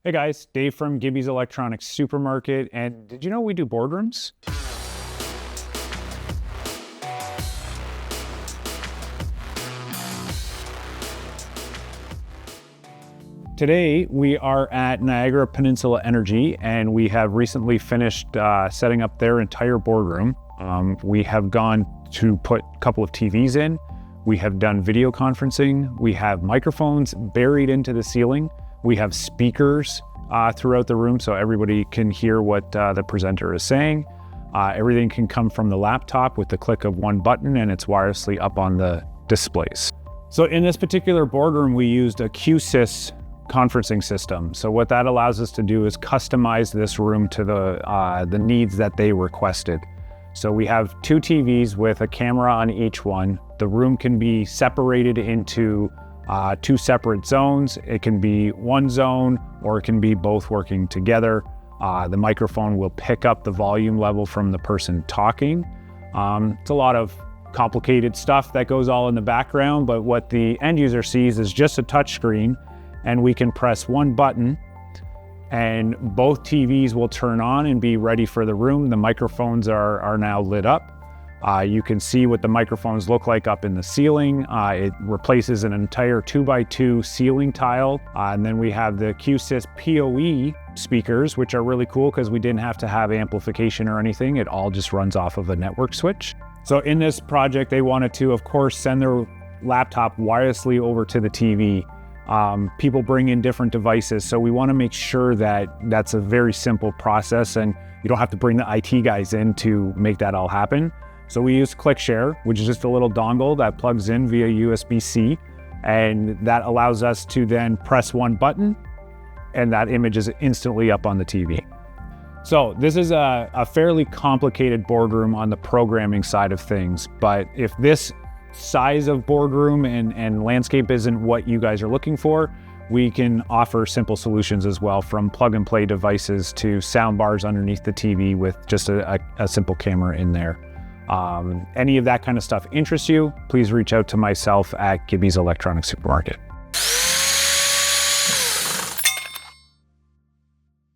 Hey guys, Dave from Gibbys Electronics Supermarket, and did you know we do boardrooms? Today we are at Niagara Peninsula Energy, and we have recently finished setting up their entire boardroom. We have gone to put a couple of TVs in. We have done video conferencing. We have microphones buried into the ceiling. We have speakers throughout the room so everybody can hear what the presenter is saying. Everything can come from the laptop with the click of one button, and it's wirelessly up on the displays. So in this particular boardroom, we used a QSys conferencing system. So what that allows us to do is customize this room to the needs that they requested. So we have two TVs with a camera on each one. The room can be separated into two separate zones. It can be one zone, or it can be both working together. The microphone will pick up the volume level from the person talking. It's a lot of complicated stuff that goes all in the background, but what the end user sees is just a touch screen, and we can press one button and both TVs will turn on and be ready for the room. The microphones are now lit up. You can see what the microphones look like up in the ceiling. It replaces an entire 2x2 ceiling tile. And then we have the QSys PoE speakers, which are really cool because we didn't have to have amplification or anything. It all just runs off of a network switch. So in this project, they wanted to, of course, send their laptop wirelessly over to the TV. People bring in different devices, so we want to make sure that that's a very simple process and you don't have to bring the IT guys in to make that all happen. So we use ClickShare, which is just a little dongle that plugs in via USB-C, and that allows us to then press one button and that image is instantly up on the TV. So this is a fairly complicated boardroom on the programming side of things, but if this size of boardroom and landscape isn't what you guys are looking for, we can offer simple solutions as well, from plug and play devices to sound bars underneath the TV with just a simple camera in there. Any of that kind of stuff interests you, please reach out to myself at Gibbys Electronics Supermarket.